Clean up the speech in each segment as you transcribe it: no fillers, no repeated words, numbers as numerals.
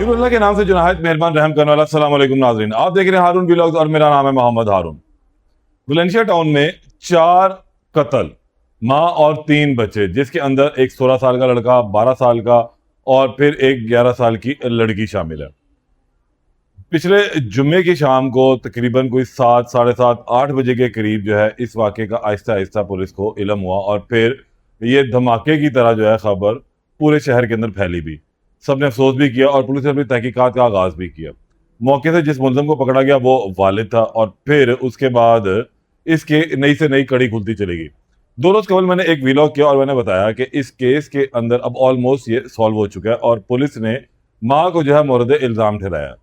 शुरू अल्लाह के नाम से जो नहायत मेहरबान रहम करने वाला। अस्सलाम वालेकुम नाज़रीन, आप देख रहे हैं हारून व्लॉग्स और मेरा नाम है मोहम्मद हारून। बुलंदशहर टाउन में 4 कत्ल, माँ और 3 बच्चे, जिसके अंदर एक 16 साल का लड़का, 12 साल का और फिर एक 11 साल की लड़की शामिल है। पिछले जुम्मे की शाम को तकरीबन कोई 7, साढ़े 7, 8 बजे के करीब जो है इस वाक़े का आहिस्ता आहिस्ता पुलिस को इल्म हुआ और फिर ये धमाके की तरह जो है खबर पूरे शहर के अंदर फैली भी। सबने अफसोस भी किया और पुलिस ने अपनी तहकीकात का आगाज भी किया। मौके से जिस मुलजम को पकड़ा गया वो वालिद था और फिर उसके बाद इसके नई से नई कड़ी खुलती चली गई। 2 रोज कबल मैंने एक वीलॉग किया और मैंने बताया कि इस केस के अंदर अब ऑलमोस्ट ये सॉल्व हो चुका है और पुलिस ने माँ को जो है मोरद इल्जाम ठहराया।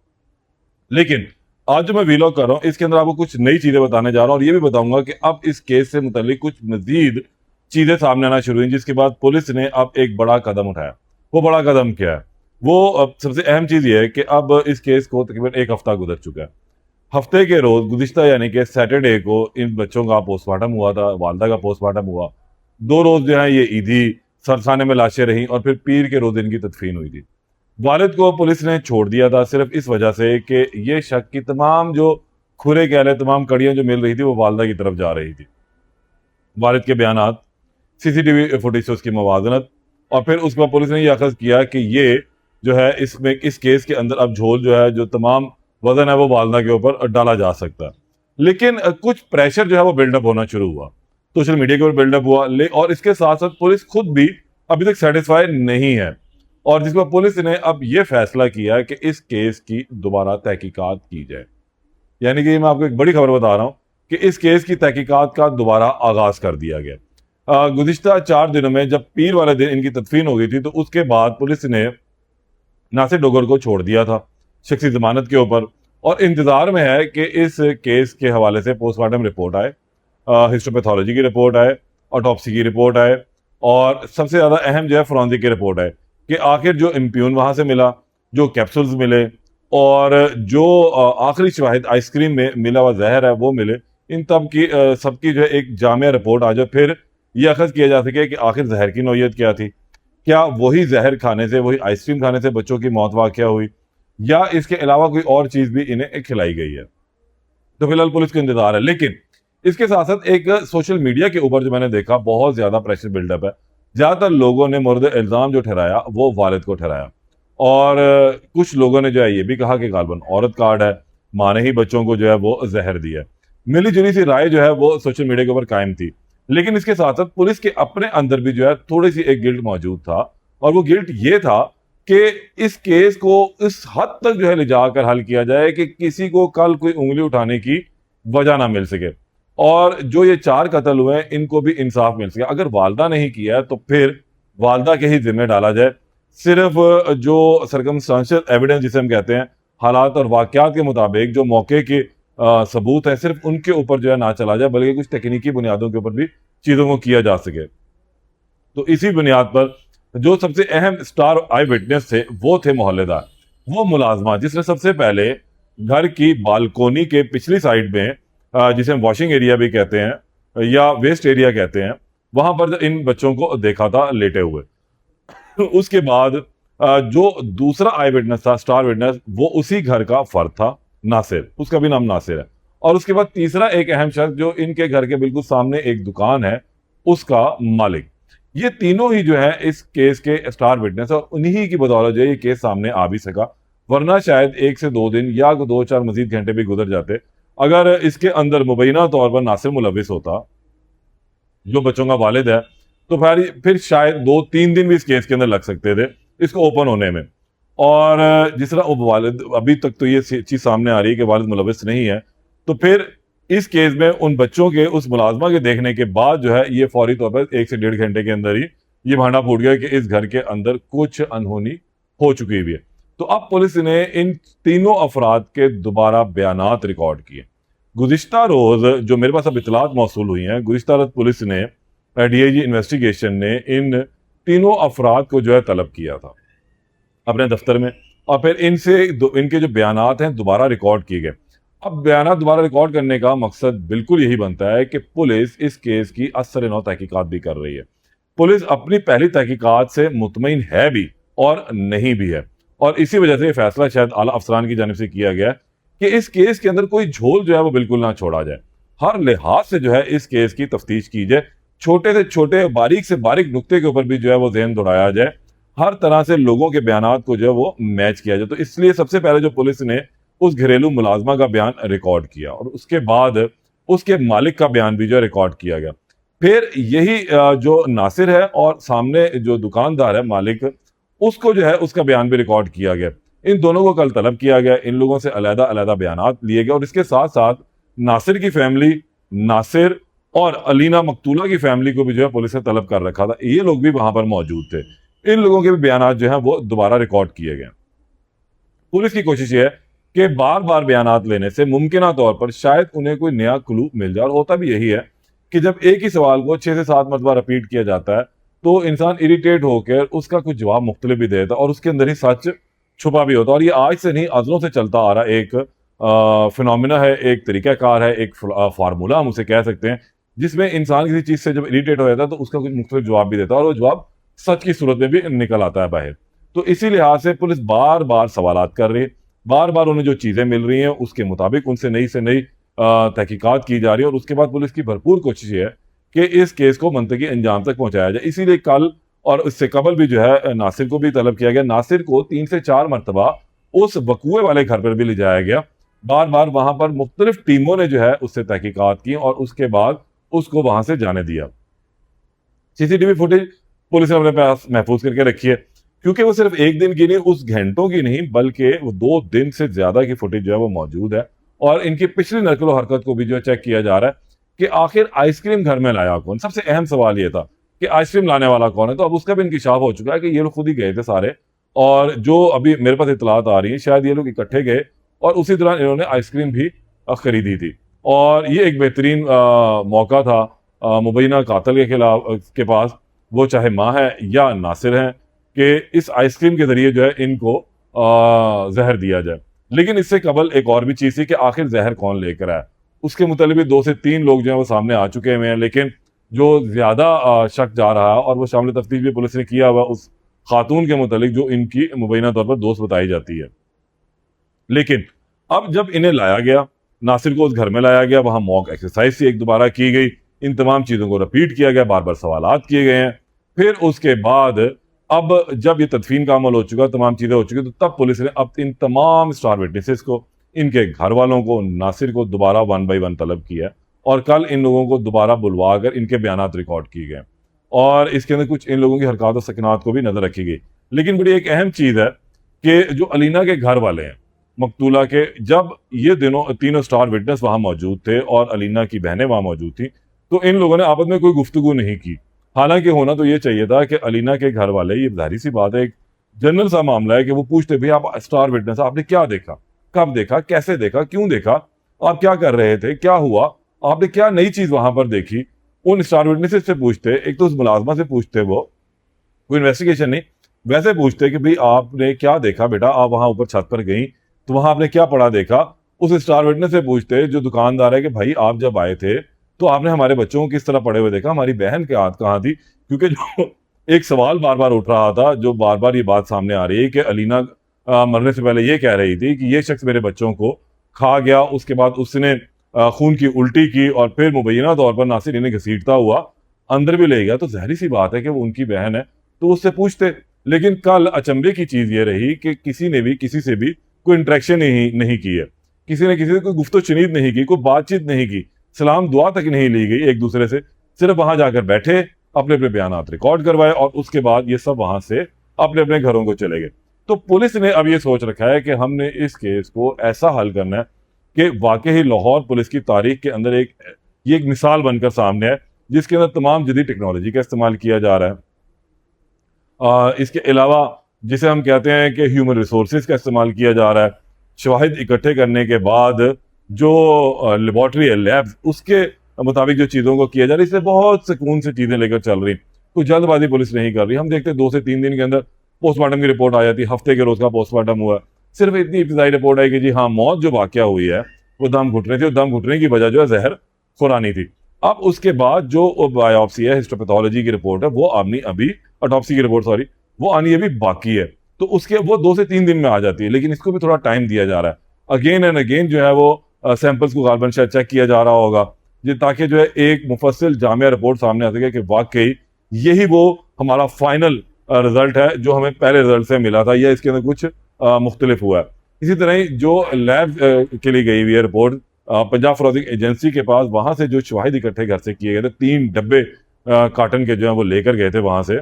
लेकिन आज जो मैं वीलॉग कर रहा हूं इसके अंदर आपको कुछ नई चीजें बताने जा रहा हूं और ये भी बताऊंगा कि अब इस केस से मुतालिक कुछ मजीद चीजें सामने आना शुरू हुई, जिसके बाद पुलिस ने अब एक बड़ा कदम उठाया। वो बड़ा कदम क्या है? वो अब सबसे अहम चीज ये है कि अब इस केस को तकरीबन 1 हफ्ता गुजर चुका है। हफ्ते के रोज गुज़िश्ता यानी कि सैटरडे को इन बच्चों का पोस्टमार्टम हुआ था, वालदा का पोस्टमार्टम हुआ। 2 रोज जो है ये ईदी सरसाने में लाशें रहीं और फिर पीर के रोज इनकी तदफीन हुई थी। वालिद को पुलिस ने छोड़ दिया था सिर्फ इस वजह से कि ये शक की तमाम जो खुरे कह लें, तमाम कड़ियां जो मिल रही थी वो वालदा की तरफ जा रही थी। वालिद के बयानात, सीसीटीवी फुटेज से उसकी मवाजनत और फिर उसके बाद पुलिस ने यह अखज़ किया कि ये जो है इसमें इस केस के अंदर अब झोल जो है, जो तमाम वजन है वो वालदा के ऊपर डाला जा सकता है। लेकिन कुछ प्रेशर जो है वो बिल्डअप होना शुरू हुआ, सोशल मीडिया के ऊपर बिल्डअप हुआ और इसके साथ साथ पुलिस खुद भी अभी तक सेटिस्फाई नहीं है और जिस पर पुलिस ने अब यह फैसला किया है कि इस केस की दोबारा तहकीकात की जाए। यानी कि मैं आपको एक बड़ी खबर बता रहा हूं कि इस केस की तहकीकात का दोबारा आगाज कर दिया गया। गुज़िश्ता 4 दिनों में जब पीर वाले दिन इनकी तदफीन हो गई थी तो उसके बाद पुलिस ने नासिर डोगर को छोड़ दिया था शख्सी जमानत के ऊपर और इंतजार में है कि इस केस के हवाले से पोस्टमार्टम रिपोर्ट आए, हिस्टोपैथोलॉजी की रिपोर्ट आए, ऑटोप्सी की रिपोर्ट आए और सबसे ज्यादा अहम जो है फोरेंसिक की रिपोर्ट आए कि आखिर जो इम्प्यून वहां से मिला, जो कैप्सूल्स मिले और जो आखिरी शवाहिद आइसक्रीम में मिला हुआ जहर है वो मिले, इन तब की सबकी जो है एक जामिया रिपोर्ट आ जाए। फिर यह अखज़ किया जा सके कि आखिर जहर की नौयत क्या थी। क्या वही जहर खाने से, वही आइसक्रीम खाने से बच्चों की मौत वाक़या हुई या इसके अलावा कोई और चीज भी इन्हें खिलाई गई है? तो फिलहाल पुलिस का इंतजार है। लेकिन इसके साथ साथ एक सोशल मीडिया के ऊपर जो मैंने देखा बहुत ज्यादा प्रेशर बिल्डअप है। ज्यादातर लोगों ने मुर्द इल्जाम जो ठहराया वो वालिद को ठहराया और कुछ लोगों ने जो है ये भी कहा कि गालबन औरत कार्ड है, माँ ने ही बच्चों को जो है वो जहर दिया। मिली जुली सी राय जो है वो सोशल मीडिया के ऊपर कायम थी। लेकिन इसके साथ साथ पुलिस के अपने अंदर भी जो है थोड़ी सी एक गिल्ट मौजूद था और वो गिल्ट ये था कि इस केस को इस हद तक जो है ले जाकर हल किया जाए कि किसी को कल कोई उंगली उठाने की वजह ना मिल सके और जो ये 4 कत्ल हुए हैं इनको भी इंसाफ मिल सके। अगर वालदा नहीं किया है तो फिर वालदा के ही जिम्मे डाला जाए। सिर्फ जो सर्कमस्टांशियल एविडेंस जिसे हम कहते हैं, हालात और वाकयात के मुताबिक जो मौके के सबूत है, सिर्फ उनके ऊपर जो है ना चला जाए बल्कि कुछ तकनीकी बुनियादों के ऊपर भी चीजों को किया जा सके। तो इसी बुनियाद पर जो सबसे अहम स्टार आई विटनेस थे वो थे मोहल्लेदार, वो मुलाजमा जिसने सबसे पहले घर की बालकोनी के पिछली साइड में, जिसे हम वॉशिंग एरिया भी कहते हैं या वेस्ट एरिया कहते हैं, वहां पर इन बच्चों को देखा था लेटे हुए। उसके बाद जो दूसरा आई विटनेस था, स्टार विटनेस, वो उसी घर का फर्द था, नासिर, उसका भी नाम नासिर है। और उसके बाद तीसरा एक अहम शख्स जो इनके घर के बिल्कुल सामने एक दुकान है उसका मालिक। ये तीनों ही जो है इस केस के स्टार विटनेस और उन्हीं की बदौलत जो है ये केस सामने आ भी सका, वरना शायद 1 से 2 दिन या 2-4 मजीद घंटे भी गुजर जाते अगर इसके अंदर मुबैना तौर पर नासिर मुलविस होता, जो बच्चों का वालिद है, तो फिर शायद 2-3 दिन भी इस केस के अंदर लग सकते थे इसको ओपन होने में। और जिस तरह वालिद अभी तक तो ये चीज सामने आ रही है कि वालिद मुलविस नहीं है, तो फिर इस केस में उन बच्चों के उस मुलाजमा के देखने के बाद जो है ये फौरी तौर पर 1 से 1.5 घंटे के अंदर ही ये भांडा फूट गया कि इस घर के अंदर कुछ अनहोनी हो चुकी हुई है। तो अब पुलिस ने इन तीनों अफराद के दोबारा बयानात रिकॉर्ड किए। गुज़िश्ता रोज जो मेरे पास अब इतलात मौसूल हुई हैं, गुज़िश्ता रोज पुलिस ने, डीआईजी इन्वेस्टिगेशन ने इन तीनों अफराद को जो है तलब किया था अपने दफ्तर में और फिर इनके जो बयानात हैं दोबारा रिकॉर्ड किए गए। अब बयानात दोबारा रिकॉर्ड करने का मकसद बिल्कुल यही बनता है कि पुलिस इस केस की असर नौ तहकीकात भी कर रही है। पुलिस अपनी पहली तहकीकात से मुतमईन है भी और नहीं भी है और इसी वजह से ये फैसला शायद आला अफसरान की जानिब से किया गया है कि इस केस के अंदर कोई झोल जो है वो बिल्कुल ना छोड़ा जाए। हर लिहाज से जो है इस केस की तफ्तीश की जाए, छोटे से छोटे बारीक से बारीक नुक्ते के ऊपर भी जो है वो ज़हन दौड़ाया जाए, हर तरह से लोगों के बयानात को जो है वो मैच किया जाए। तो इसलिए सबसे पहले जो पुलिस ने उस घरेलू मुलाजमा का बयान रिकॉर्ड किया और उसके बाद उसके मालिक का बयान भी जो है रिकॉर्ड किया गया। फिर यही जो नासिर है और सामने जो दुकानदार है मालिक, उसको जो है उसका बयान भी रिकॉर्ड किया गया। इन दोनों को कल तलब किया गया, इन लोगों से अलग अलग बयानात लिए गए और इसके साथ साथ नासिर की फैमिली, नासिर और अलीना मकतूला की फैमिली को भी जो है पुलिस ने तलब कर रखा था। ये लोग भी वहां पर मौजूद थे। इन लोगों के भी बयानात जो है वो दोबारा रिकॉर्ड किए गए। पुलिस की कोशिश ये है कि बार बार बयानात लेने से मुमकिन तौर पर शायद उन्हें कोई नया क्लू मिल जाए। और होता भी यही है कि जब एक ही सवाल को 6 से 7 मरतबा रिपीट किया जाता है तो इंसान इरिटेट होकर उसका कुछ जवाब मुख्तलिफ भी देता है और उसके अंदर ही सच छुपा भी होता है। और ये आज से नहीं, अज़लों से चलता आ रहा एक फिनोमिना है, एक तरीक़ाकार है, एक फार्मूला हम उसे कह सकते हैं, जिसमें इंसान किसी चीज़ से जब इरिटेट हो जाता है तो उसका कुछ मुख्तलिफ जवाब भी देता है और वो जवाब सच की सूरत में भी निकल आता है बाहर। तो इसी लिहाज से पुलिस बार बार सवालात कर रही है, बार बार उन्हें जो चीज़ें मिल रही हैं उसके मुताबिक उनसे नई से नई तहकीकात की जा रही है और उसके बाद पुलिस की भरपूर कोशिश है कि इस केस को मंतकी अंजाम तक पहुंचाया जाए। इसीलिए कल और इससे कबल भी जो है नासिर को भी तलब किया गया। नासिर को 3 से 4 मरतबा उस वकूए वाले घर पर भी ले जाया गया। बार बार वहां पर मुख्तलिफ टीमों ने जो है उससे तहकीकात की और उसके बाद उसको वहां से जाने दिया। सीसीटीवी फुटेज पुलिस ने अपने पास महफूज करके रखी है, क्योंकि वो सिर्फ एक दिन की नहीं, उस घंटों की नहीं, बल्कि वो 2 दिन से ज्यादा की फुटेज जो है वो मौजूद है। और इनकी पिछली नकलो हरकत को भी जो है चेक किया जा रहा है कि आखिर आइसक्रीम घर में लाया कौन। सबसे अहम सवाल ये था कि आइसक्रीम लाने वाला कौन है। तो अब उसका भी इंकिशाफ हो चुका है कि ये लोग खुद ही गए थे सारे, और जो अभी मेरे पास इतलात आ रही है शायद ये लोग इकट्ठे गए और उसी दौरान इन्होंने आइसक्रीम भी खरीदी थी। और ये एक बेहतरीन मौका था मुबैना कातिल के खिलाफ के पास, वो चाहे माँ है या नासिर हैं, कि इस आइसक्रीम के जरिए जो है इनको जहर दिया जाए। लेकिन इससे कबल एक और भी चीज थी कि आखिर जहर कौन लेकर आया। उसके मुताबिक 2 से 3 लोग जो है वो सामने आ चुके हुए हैं, लेकिन जो ज्यादा शक जा रहा है और वो शामिल तफ्तीश भी पुलिस ने किया हुआ उस खातून के मुतालिक जो इनकी मुबैना तौर पर दोस्त बताई जाती है। लेकिन अब जब इन्हें लाया गया, नासिर को उस घर में लाया गया, वहां मॉक एक्सरसाइज से एक दोबारा की गई, इन तमाम चीजों को रिपीट किया गया, बार बार सवालात किए गए हैं। फिर उसके बाद अब जब ये तदफीन का अमल हो चुका, तमाम चीजें हो चुकी, तो तब पुलिस ने अब इन तमाम स्टार विटनेसेस को, इनके घर वालों को, नासिर को दोबारा 1 बाई 1 तलब किया और कल इन लोगों को दोबारा बुलवा कर इनके बयानात रिकॉर्ड किए गए और इसके अंदर कुछ इन लोगों की हरकत और सकनात को भी नजर रखी गई। लेकिन बड़ी एक अहम चीज है कि जो अलीना के घर वाले हैं मकतूला के, जब ये तीनों स्टार विटनेस वहां मौजूद थे और अलीना की बहनें वहां मौजूद थी, तो इन लोगों ने आपस में कोई गुफ्तगू नहीं की। हालांकि होना तो ये चाहिए था कि अलीना के घर वाले, ये जाहिर सी बात है एक जनरल सा मामला है कि वो पूछते भाई आप स्टार विटनेस, आपने क्या देखा, कब देखा, कैसे देखा, क्यों देखा, आप क्या कर रहे थे, क्या हुआ, आपने क्या नई चीज वहां पर देखी। उन स्टार विटनेसेस से पूछते, एक तो उस मुलाजमा से पूछते, वो कोई इन्वेस्टिगेशन नहीं, वैसे पूछते कि भाई आपने क्या देखा बेटा, आप वहां ऊपर छत पर गई तो वहां आपने क्या पढ़ा देखा। उस स्टार विटनेस से पूछते जो दुकानदार है कि भाई आप जब आए थे तो आपने हमारे बच्चों को किस तरह पड़े हुए देखा, हमारी बहन के हाथ कहाँ थी। क्योंकि जो एक सवाल बार बार उठ रहा था, जो बार बार ये बात सामने आ रही है कि अलीना मरने से पहले ये कह रही थी कि ये शख्स मेरे बच्चों को खा गया, उसके बाद उसने खून की उल्टी की और फिर मुबैना तौर पर नासिर इन्हें घसीटता हुआ अंदर भी ले गया। तो जहरी सी बात है कि वो उनकी बहन है, तो उससे पूछते। लेकिन कल अचंभे की चीज ये रही कि किसी ने भी किसी से भी कोई इंटरेक्शन नहीं की है, किसी ने किसी से कोई गुफ्तो चुनीद नहीं की, कोई बातचीत नहीं की, सलाम दुआ तक नहीं ली गई एक दूसरे से। सिर्फ वहां जाकर बैठे, अपने अपने बयानात रिकॉर्ड करवाए और उसके बाद ये सब वहां से अपने अपने घरों को चले गए। तो पुलिस ने अब ये सोच रखा है कि हमने इस केस को ऐसा हल करना है कि वाकई लाहौर पुलिस की तारीख के अंदर ये एक मिसाल बनकर सामने है, जिसके अंदर तमाम जदीद टेक्नोलॉजी का इस्तेमाल किया जा रहा है। इसके अलावा जिसे हम कहते हैं कि ह्यूमन रिसोर्सेज का इस्तेमाल किया जा रहा है। शवाहिद इकट्ठे करने के बाद जो लेबॉर्ट्री है, लैब्स, उसके मुताबिक जो चीज़ों को किया जा रहा है, इससे बहुत सुकून से चीज़ें लेकर चल रही। कोई जल्दबाजी पुलिस नहीं कर रही। हम देखते 2 से 3 दिन के अंदर पोस्टमार्टम की रिपोर्ट आ जाती, हफ्ते के रोज का पोस्टमार्टम हुआ, सिर्फ इतनी इब्तदाई रिपोर्ट आई कि जी हाँ, मौत जो वाकया हुई है वो दम घुटने थी और दम घुटने की वजह जो है जहर खुरानी थी। अब उसके बाद जो बायोप्सी है, हिस्टोपैथोलॉजी की रिपोर्ट है, वो आनी अभी, ऑटोप्सी की रिपोर्ट सॉरी, वो आनी अभी बाकी है। तो उसके वो 2 से 3 दिन में आ जाती है, लेकिन इसको भी थोड़ा टाइम दिया जा रहा है। अगेन एंड अगेन जो है वो सैंपल्स को कार्बन शायद चेक किया जा रहा होगा, ये ताकि जो है एक मुफस्सिल जामिया रिपोर्ट सामने आ सके कि वाकई यही वो हमारा फाइनल रिजल्ट है जो हमें पहले रिजल्ट से मिला था, या इसके अंदर कुछ मुख्तलिफ हुआ है। इसी तरह ही जो लैब के लिए गई हुई है रिपोर्ट पंजाब फोरेंसिक एजेंसी के पास, वहां से जो शवाहिद इकट्ठे घर से किए गए थे, 3 डब्बे काटन के जो है वो लेकर गए थे वहां से,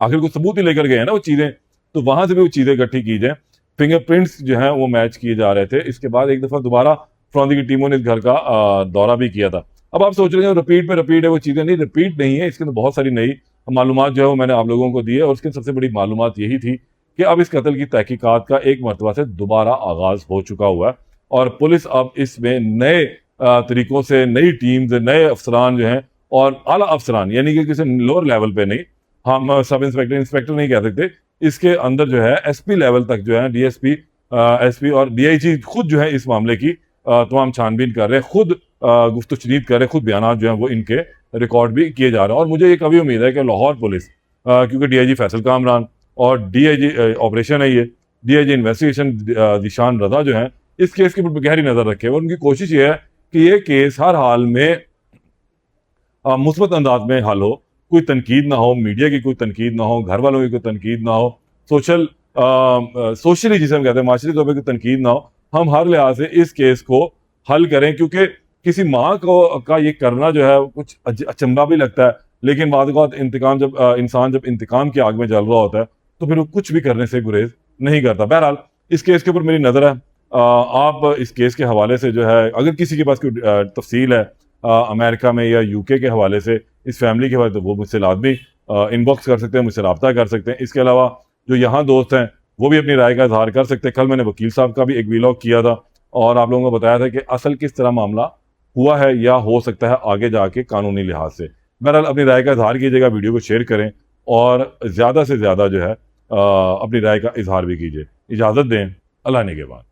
आखिर कुछ सबूत ही लेकर गए हैं ना वो चीजें, तो वहां से भी वो चीजें इकट्ठी की जाए। फिंगरप्रिंट्स जो है वो मैच किए जा रहे थे। इसके बाद एक दफा दोबारा फोरेंसिक की टीमों ने इस घर का दौरा भी किया था। अब आप सोच रहे हैं रिपीट पे रिपीट है, वो चीजें नहीं, रिपीट नहीं है, इसके अंदर बहुत सारी नई मालूमात जो है वो मैंने आप लोगों को दी है, और उसकी सबसे बड़ी मालूमात यही थी कि अब इस कत्ल की तहकीकात का एक मरतबा से दोबारा आगाज हो चुका हुआ है, और पुलिस अब इसमें नए तरीकों से, नई टीम्स, नए अफसरान जो हैं, और आला अफसरान, यानी कि किसी लोअर लेवल पे नहीं, हम सब इंस्पेक्टर इंस्पेक्टर नहीं कह सकते, इसके अंदर जो है एसपी लेवल तक जो है, डीएसपी, एसपी और डीआईजी खुद जो है इस मामले की तमाम छानबीन कर रहे हैं, खुद गुफ्तशनीद कर रहे हैं, खुद बयान जो है वो इनके रिकॉर्ड भी किए जा रहे हैं। और मुझे ये कभी उम्मीद है कि लाहौर पुलिस, क्योंकि डीआईजी फैसल कामरान और डीआईजी ऑपरेशन है, ये डीआईजी इन्वेस्टिगेशन दिशान रजा जो है इस केस के ऊपर गहरी नजर रखे, और उनकी कोशिश ये है कि ये केस हर हाल में मुस्बत अंदाज में हल हो, कोई तनकीद ना हो, मीडिया की कोई तनकीद ना हो, घर वालों की कोई तनकीद ना हो, सोशली जिसे हम कहते हैं माशरी तौर पर कोई तनकीद ना हो। हम हर लिहाज से इस केस को हल करें, क्योंकि किसी माँ को का ये करना जो है कुछ अचंभा भी लगता है, लेकिन बाद इंतकाम जब इंसान जब इंतकाम की आग में जल रहा होता है तो फिर वो कुछ भी करने से गुरेज नहीं करता। बहरहाल इस केस के ऊपर मेरी नज़र है। आप इस केस के हवाले से जो है, अगर किसी के पास कोई तफसील है अमेरिका में या यूके के हवाले से, इस फैमिली के हवाले, तो वो मुझसे लाजमी इनबॉक्स कर सकते हैं, मुझसे रब्ता कर सकते हैं। इसके अलावा जो यहाँ दोस्त हैं वो भी अपनी राय का इजहार कर सकते हैं। कल मैंने वकील साहब का भी एक वीलॉग किया था और आप लोगों को बताया था कि असल किस तरह मामला हुआ है या हो सकता है आगे जाके कानूनी लिहाज से। बहरहाल अपनी राय का इजहार कीजिएगा, वीडियो को शेयर करें और ज़्यादा से ज़्यादा जो है अपनी राय का इजहार भी कीजिए। इजाज़त दें, अल्लाह ने के बाद।